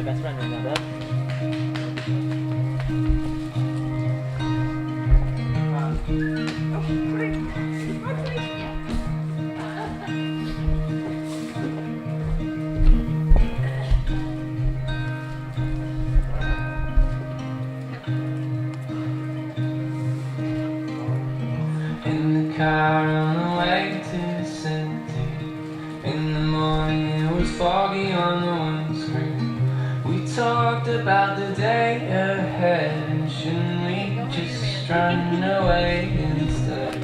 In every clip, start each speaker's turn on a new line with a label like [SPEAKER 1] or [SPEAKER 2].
[SPEAKER 1] best friend right now, bro.
[SPEAKER 2] In the car on the way to the city. In the morning it was foggy on the windscreen. We talked about the day ahead, and shouldn't we just run away instead?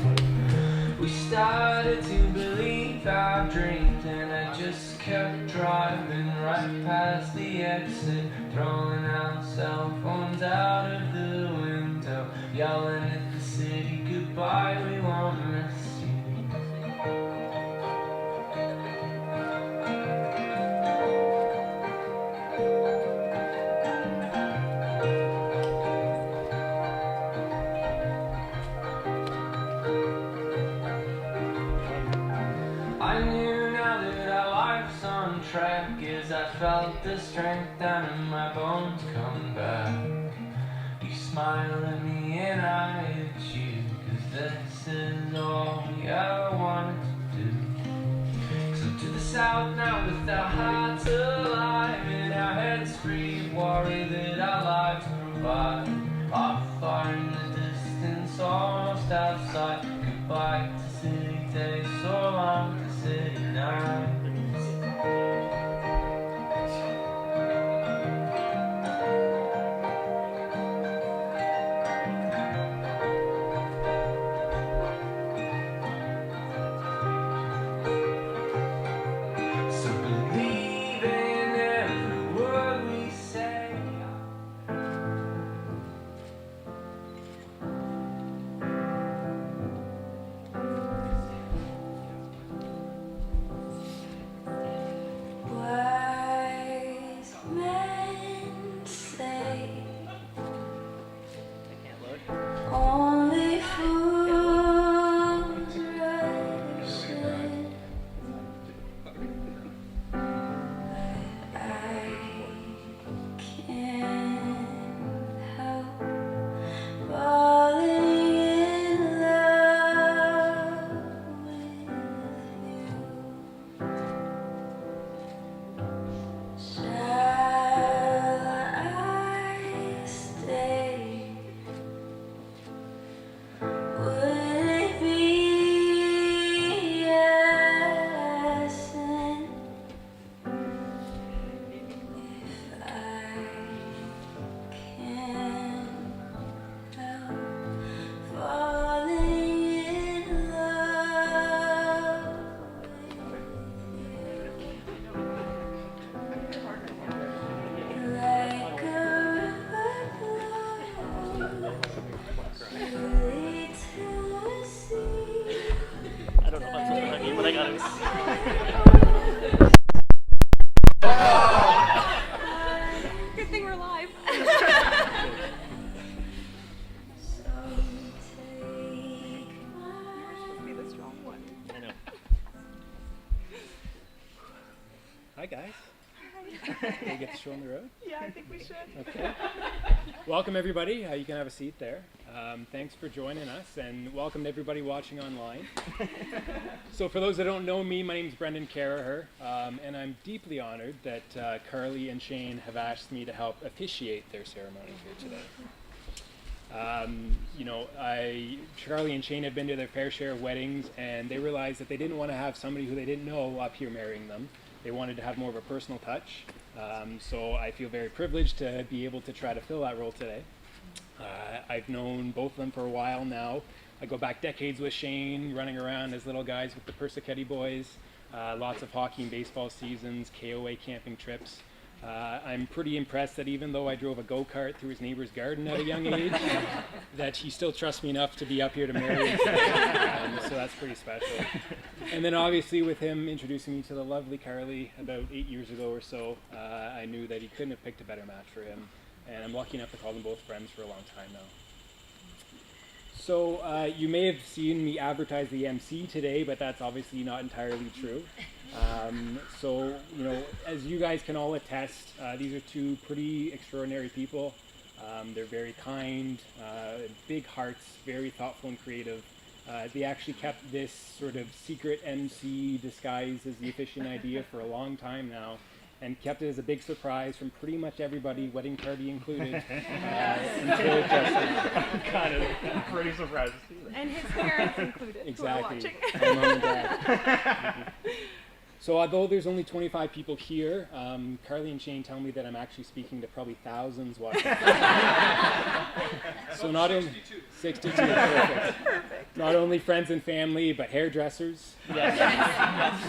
[SPEAKER 2] We started to believe our dreams, and I just kept driving right past the exit, throwing our cell phones out of the window, yelling at the city goodbye, we won't miss you. I knew now that our life's on track, as I felt the strength down in my bones come back. You smile at me and I at you, 'cause this is all we ever wanted to do. So to the south now with our hearts alive and our heads free, worry that our lives provide. Off far in the distance, almost outside. Goodbye to city days, so long to city nights. So believe in every word we say.
[SPEAKER 3] Wise men say only fools rush in. I can't help falling in love with you. Shall I stay? Would it be a sin if I can't help falling in love with you? Like a river flows surely to the sea.
[SPEAKER 1] I don't know if I'm supposed to hug you, but I got it.
[SPEAKER 4] Good thing we're live.
[SPEAKER 3] So take my
[SPEAKER 4] Be the strong one.
[SPEAKER 1] I know.
[SPEAKER 5] Hi guys. We get to show on the road.
[SPEAKER 4] Yeah, I think we should.
[SPEAKER 5] Okay. Welcome everybody. You can have a seat there. Thanks for joining us, and welcome to everybody watching online. So for those that don't know me, my name is Brendan Caraher, and I'm deeply honored that Carlee and Shane have asked me to help officiate their ceremony here today. Carlee and Shane have been to their fair share of weddings, and they realized that they didn't want to have somebody who they didn't know up here marrying them. They wanted to have more of a personal touch. So I feel very privileged to be able to try to fill that role today. I've known both of them for a while now. I go back decades with Shane, running around as little guys with the Persichetti boys, lots of hockey and baseball seasons, KOA camping trips. I'm pretty impressed that even though I drove a go-kart through his neighbor's garden at a young age, that he still trusts me enough to be up here to marry him today. So that's pretty special. And then obviously with him introducing me to the lovely Carlee about 8 years ago or so, I knew that he couldn't have picked a better match for him. And I'm lucky enough to call them both friends for a long time now. So you may have seen me advertise the MC today, but that's obviously not entirely true. So, you know, as you guys can all attest, these are two pretty extraordinary people. They're very kind, big hearts, very thoughtful and creative. They actually kept this sort of secret MC disguised as the officiant idea for a long time now, and kept it as a big surprise from pretty much everybody, wedding party included, until it just
[SPEAKER 1] Kind of pretty surprised to see that.
[SPEAKER 4] And his parents included,
[SPEAKER 5] exactly.
[SPEAKER 4] who are watching.
[SPEAKER 5] And mom and dad. So although there's only 25 people here, Carlee and Shane tell me that I'm actually speaking to probably thousands watching. So not only 62, perfect. Not only friends and family, but hairdressers,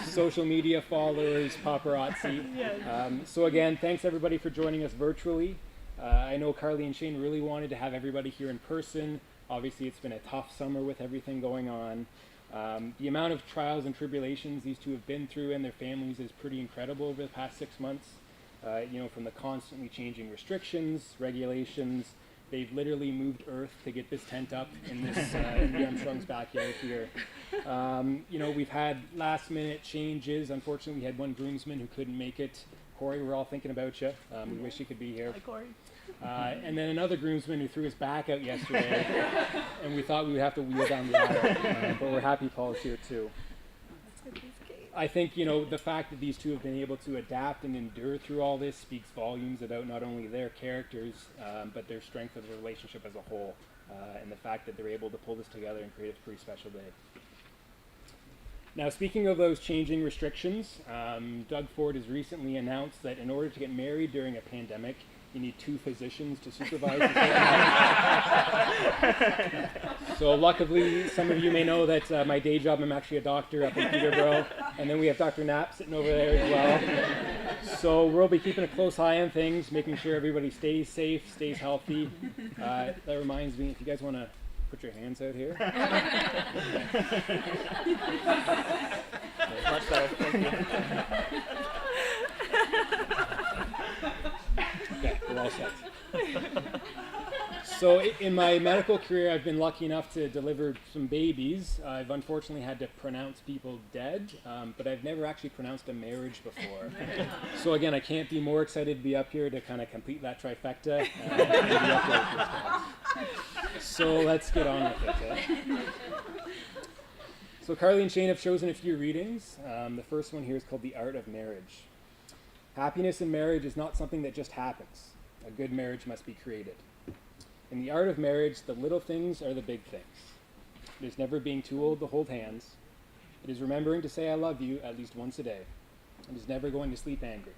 [SPEAKER 5] social media followers, paparazzi. So again, thanks everybody for joining us virtually. I know Carlee and Shane really wanted to have everybody here in person. Obviously, it's been a tough summer with everything going on. The amount of trials and tribulations these two have been through and their families is pretty incredible over the past 6 months. You know, from the constantly changing restrictions, regulations. They've literally moved earth to get this tent up in this in the Armstrong's backyard here. You know, we've had last minute changes. Unfortunately, we had one groomsman who couldn't make it. Corey, we're all thinking about you. We wish you could be here.
[SPEAKER 1] Hi, Corey.
[SPEAKER 5] And then another groomsman who threw his back out yesterday, and we thought we would have to wheel down the aisle, but we're happy Paul's here too. I think, you know, the fact that these two have been able to adapt and endure through all this speaks volumes about not only their characters, but their strength of the relationship as a whole, and the fact that they're able to pull this together and create a pretty special day. Now, speaking of those changing restrictions, Doug Ford has recently announced that in order to get married during a pandemic, you need 2 physicians to supervise the ceremony. So luckily, some of you may know that my day job, I'm actually a doctor up in Peterborough, and then we have Dr. Knapp sitting over there as well. So we'll be keeping a close eye on things, making sure everybody stays safe, stays healthy. That reminds me, if you guys want to put your hands out here.
[SPEAKER 1] Much better, thank you.
[SPEAKER 5] Okay, we're all set. So in my medical career, I've been lucky enough to deliver some babies. I've unfortunately had to pronounce people dead, but I've never actually pronounced a marriage before. So again, I can't be more excited to be up here to kind of complete that trifecta. And be up there with these guys. So let's get on with it. Eh? So Carlee and Shane have chosen a few readings. The first one here is called The Art of Marriage. Happiness in marriage is not something that just happens. A good marriage must be created. In the art of marriage, the little things are the big things. It is never being too old to hold hands. It is remembering to say I love you at least once a day. It is never going to sleep angry.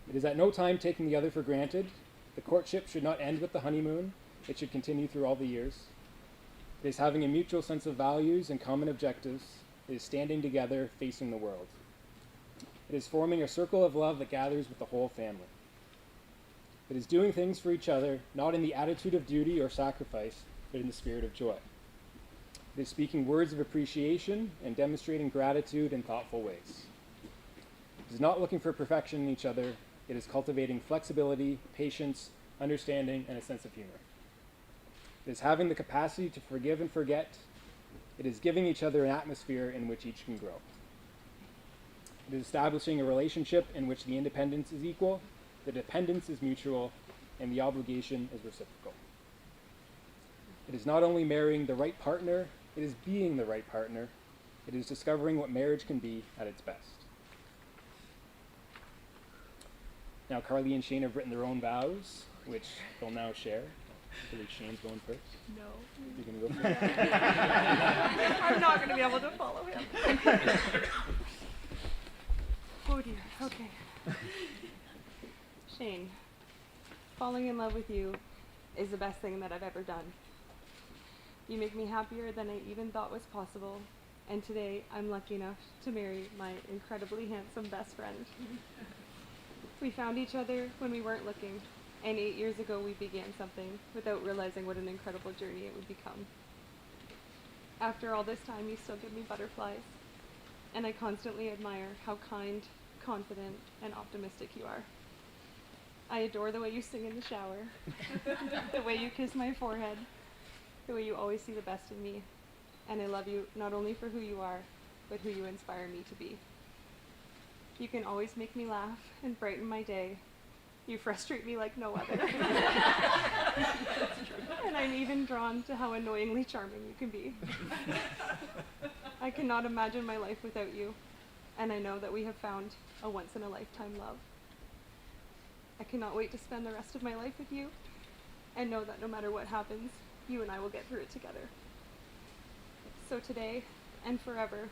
[SPEAKER 5] It is at no time taking the other for granted. The courtship should not end with the honeymoon. It should continue through all the years. It is having a mutual sense of values and common objectives. It is standing together, facing the world. It is forming a circle of love that gathers with the whole family. It is doing things for each other, not in the attitude of duty or sacrifice, but in the spirit of joy. It is speaking words of appreciation and demonstrating gratitude in thoughtful ways. It is not looking for perfection in each other. It is cultivating flexibility, patience, understanding, and a sense of humor. It is having the capacity to forgive and forget. It is giving each other an atmosphere in which each can grow. It is establishing a relationship in which the independence is equal, the dependence is mutual, and the obligation is reciprocal. It is not only marrying the right partner, it is being the right partner. It is discovering what marriage can be at its best. Now, Carlee and Shane have written their own vows, which they'll now share. I believe Shane's going first.
[SPEAKER 4] No.
[SPEAKER 5] You're going to go first?
[SPEAKER 4] I'm not going to be able to follow him. Oh dear, okay. Shane, falling in love with you is the best thing that I've ever done. You make me happier than I even thought was possible, and today I'm lucky enough to marry my incredibly handsome best friend. We found each other when we weren't looking, and 8 years ago we began something without realizing what an incredible journey it would become. After all this time, you still give me butterflies, and I constantly admire how kind, confident, and optimistic you are. I adore the way you sing in the shower, the way you kiss my forehead, the way you always see the best in me, and I love you not only for who you are, but who you inspire me to be. You can always make me laugh and brighten my day. You frustrate me like no other. And I'm even drawn to how annoyingly charming you can be. I cannot imagine my life without you, and I know that we have found a once-in-a-lifetime love. I cannot wait to spend the rest of my life with you, and know that no matter what happens, you and I will get through it together. So today and forever,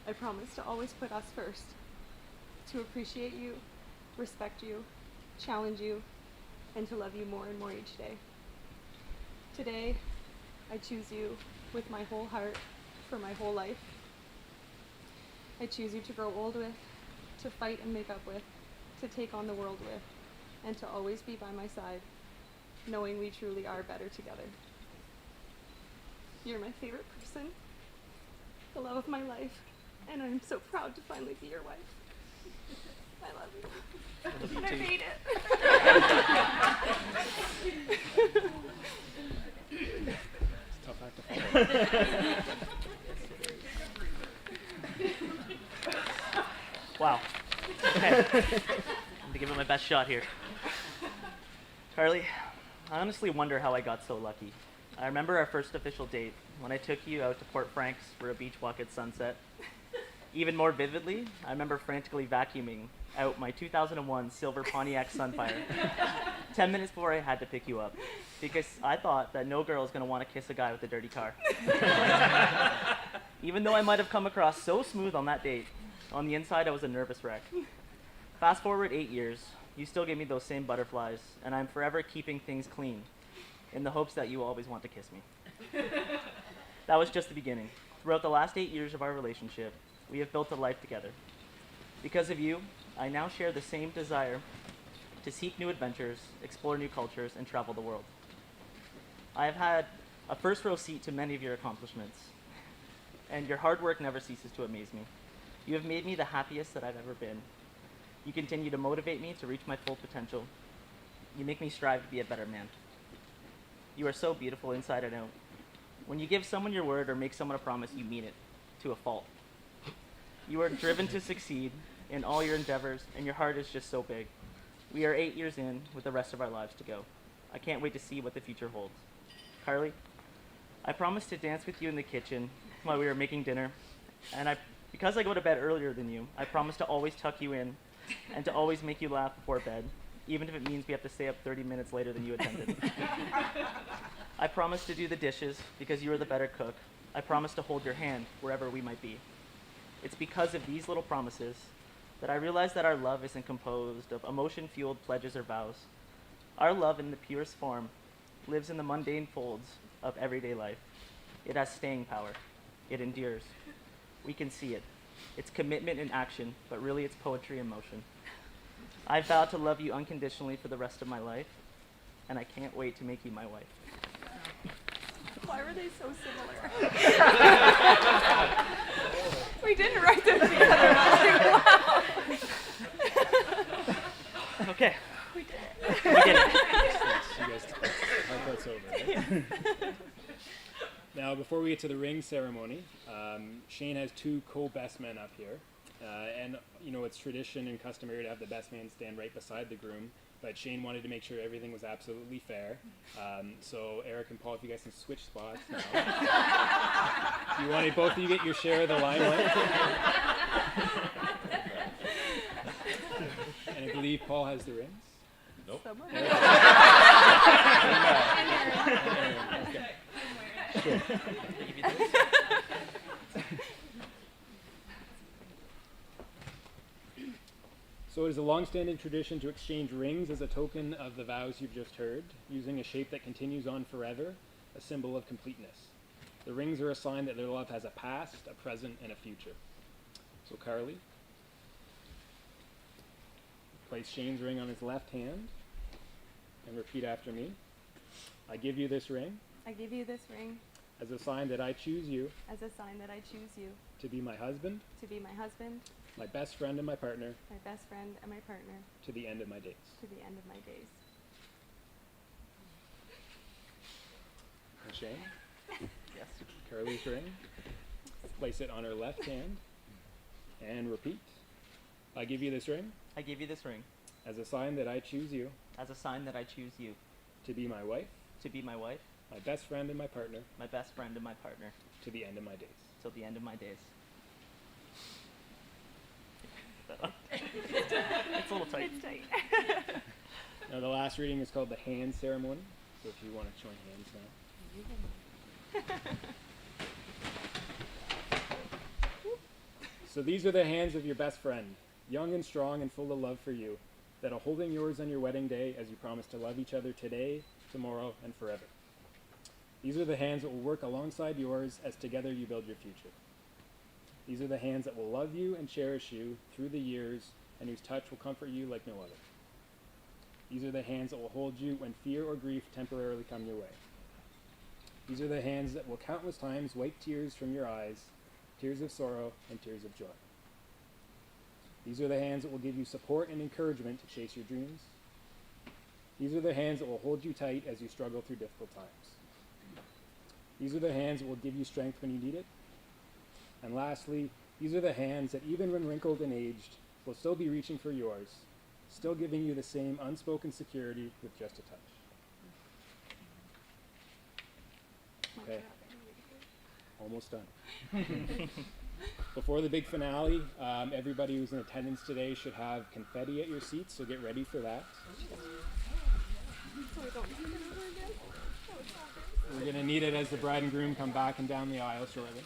[SPEAKER 4] I promise to always put us first, to appreciate you, respect you, challenge you, and to love you more and more each day. Today, I choose you with my whole heart for my whole life. I choose you to grow old with, to fight and make up with, to take on the world with, and to always be by my side, knowing we truly are better together. You're my favorite person, the love of my life, and I'm so proud to finally be your wife. I love you. And I made it.
[SPEAKER 5] It's a tough act to follow.
[SPEAKER 6] Wow. Okay. I'm gonna give it my best shot here. Carlee, I honestly wonder how I got so lucky. I remember our first official date when I took you out to Port Franks for a beach walk at sunset. Even more vividly, I remember frantically vacuuming out my 2001 silver Pontiac Sunfire 10 minutes before I had to pick you up, because I thought that no girl is going to want to kiss a guy with a dirty car. Even though I might have come across so smooth on that date, on the inside I was a nervous wreck. Fast forward 8 years, you still give me those same butterflies, and I'm forever keeping things clean, in the hopes that you always want to kiss me. That was just the beginning. Throughout the last 8 years of our relationship, we have built a life together. Because of you, I now share the same desire to seek new adventures, explore new cultures, and travel the world. I have had a first row seat to many of your accomplishments, and your hard work never ceases to amaze me. You have made me the happiest that I've ever been. You continue to motivate me to reach my full potential. You make me strive to be a better man. You are so beautiful inside and out. When you give someone your word or make someone a promise, you mean it, to a fault. You are driven to succeed in all your endeavors, and your heart is just so big. We are 8 years in with the rest of our lives to go. I can't wait to see what the future holds. Carlee, I promised to dance with you in the kitchen while we were making dinner, and because I go to bed earlier than you, I promise to always tuck you in and to always make you laugh before bed, even if it means we have to stay up 30 minutes later than you intended. I promise to do the dishes because you are the better cook. I promise to hold your hand wherever we might be. It's because of these little promises that I realize that our love isn't composed of emotion-fueled pledges or vows. Our love in the purest form lives in the mundane folds of everyday life. It has staying power. It endures. We can see it. It's commitment in action, but really it's poetry in motion. I vow to love you unconditionally for the rest of my life, and I can't wait to make you my wife.
[SPEAKER 4] Why were they so similar? We didn't write them together. I was like, wow.
[SPEAKER 6] Okay.
[SPEAKER 4] We did it.
[SPEAKER 6] We did it.
[SPEAKER 5] You guys, our part's over. Right? Now, before we get to the ring ceremony, Shane has two co-best men up here. And, you know, it's tradition and customary to have the best man stand right beside the groom. But Shane wanted to make sure everything was absolutely fair. So Eric and Paul, if you guys can switch spots now. You wanted both of you get your share of the limelight. And I believe Paul has the rings.
[SPEAKER 1] Nope.
[SPEAKER 4] Somewhere.
[SPEAKER 5] Okay. So it is a long-standing tradition to exchange rings as a token of the vows you've just heard, using a shape that continues on forever, a symbol of completeness. The rings are a sign that their love has a past, a present, and a future. So Carlee, place Shane's ring on his left hand, and repeat after me. I give you this ring
[SPEAKER 4] I give you this ring
[SPEAKER 5] as a sign that I choose you
[SPEAKER 4] as a sign that I choose you
[SPEAKER 5] to be my husband,
[SPEAKER 4] to be my husband,
[SPEAKER 5] my best friend and my partner,
[SPEAKER 4] my best friend, and my partner
[SPEAKER 5] to the end of my days.
[SPEAKER 4] to the end of my days.
[SPEAKER 5] Shane.
[SPEAKER 6] Yes.
[SPEAKER 5] Carlee's ring. Place it on her left hand. And repeat. I give you this ring
[SPEAKER 6] I give you this ring
[SPEAKER 5] as a sign that I choose you
[SPEAKER 6] as a sign that I choose you
[SPEAKER 5] to be my wife,
[SPEAKER 6] to be my wife,
[SPEAKER 5] my best friend and my partner
[SPEAKER 6] my best friend and my partner,
[SPEAKER 5] to the end of my days.
[SPEAKER 6] till the end of my days. It's a little tight.
[SPEAKER 4] It's tight.
[SPEAKER 5] Now the last reading is called the hand ceremony. So if you want to join hands now. So these are the hands of your best friend, young and strong and full of love for you, that are holding yours on your wedding day as you promise to love each other today, tomorrow, and forever. These are the hands that will work alongside yours as together you build your future. These are the hands that will love you and cherish you through the years and whose touch will comfort you like no other. These are the hands that will hold you when fear or grief temporarily come your way. These are the hands that will countless times wipe tears from your eyes, tears of sorrow and tears of joy. These are the hands that will give you support and encouragement to chase your dreams. These are the hands that will hold you tight as you struggle through difficult times. These are the hands that will give you strength when you need it. And lastly, these are the hands that even when wrinkled and aged, will still be reaching for yours, still giving you the same unspoken security with just a touch. Okay. Almost done. Before the big finale, everybody who's in attendance today should have confetti at your seats, so get ready for that. We're going to need it as the bride and groom come back and down the aisle shortly.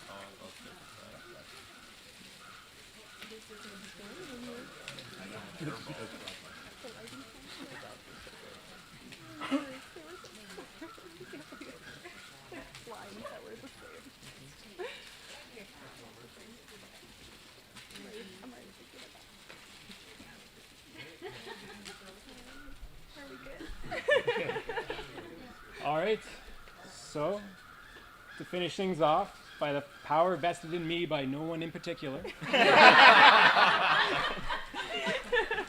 [SPEAKER 5] All right, so to finish things off, by the power vested in me by no one in particular,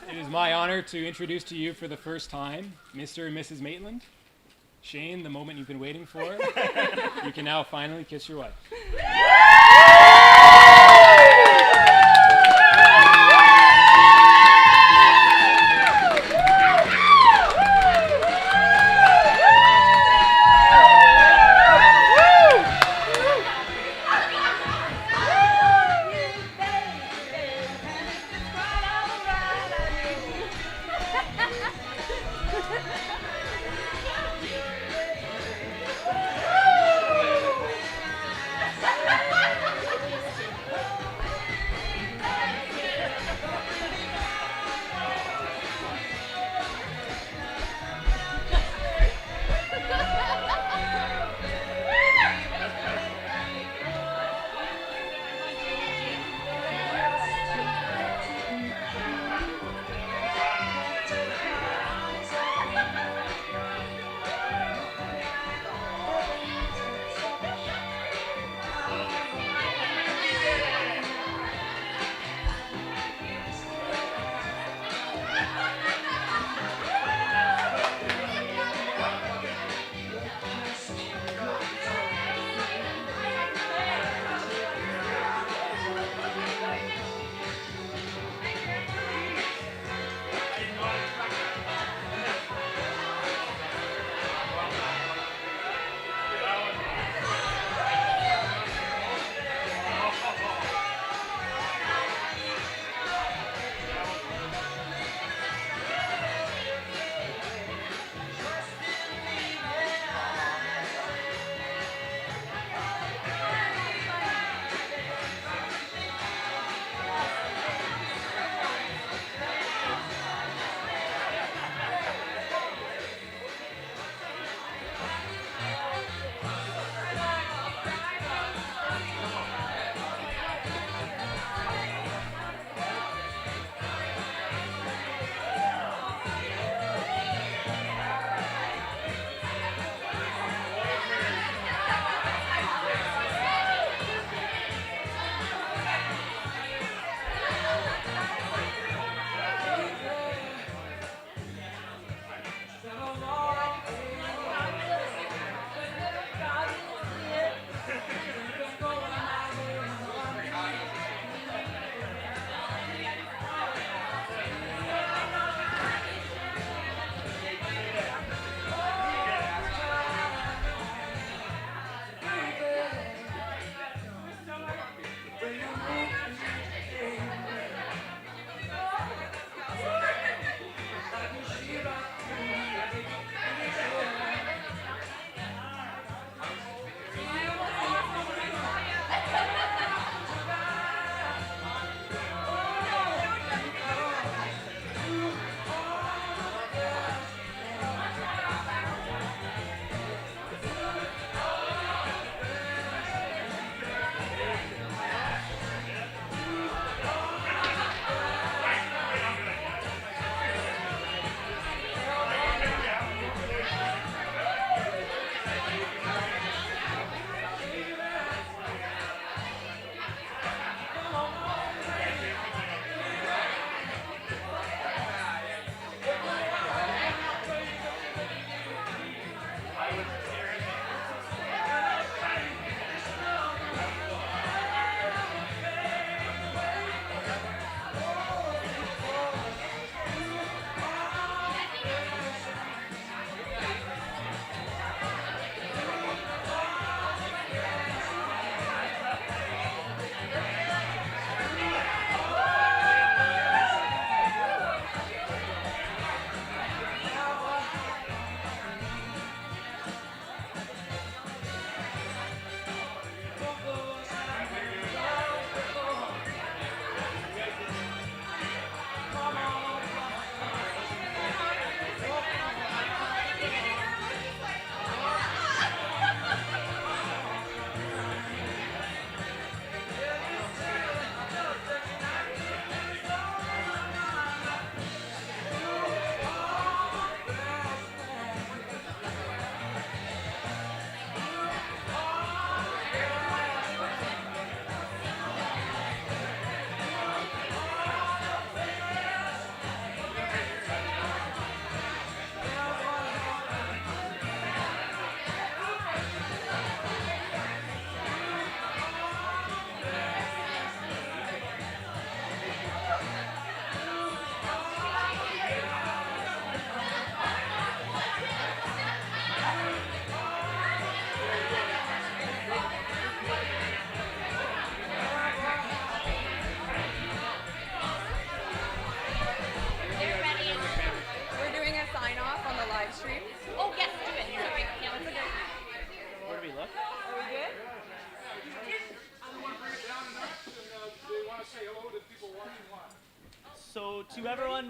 [SPEAKER 5] it is my honor to introduce to you for the first time Mr. and Mrs. Maitland. Shane, the moment you've been waiting for, you can now finally kiss your wife.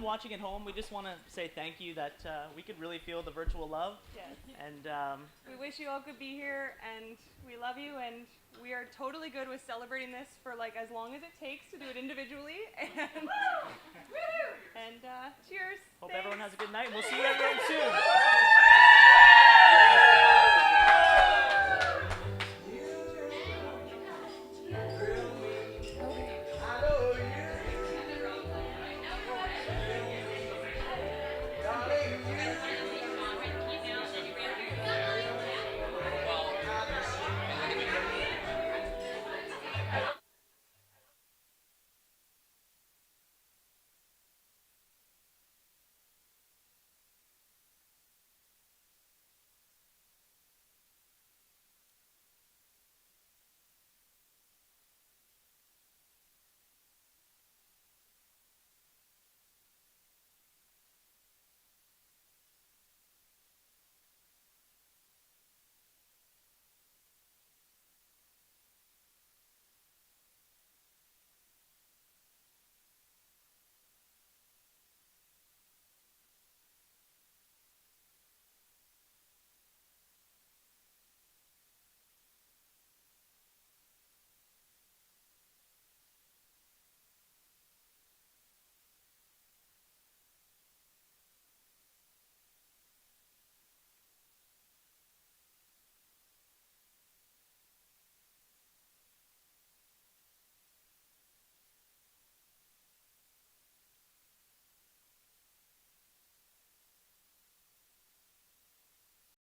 [SPEAKER 6] everyone watching at home, we just want to say thank you that we could really feel the virtual love.
[SPEAKER 4] Yes.
[SPEAKER 6] And
[SPEAKER 4] We wish you all could be here, and we love you, and we are totally good with celebrating this for like as long as it takes to do it individually. And cheers.
[SPEAKER 6] hope
[SPEAKER 4] Thanks.
[SPEAKER 6] everyone has a good night. We'll see you everyone soon.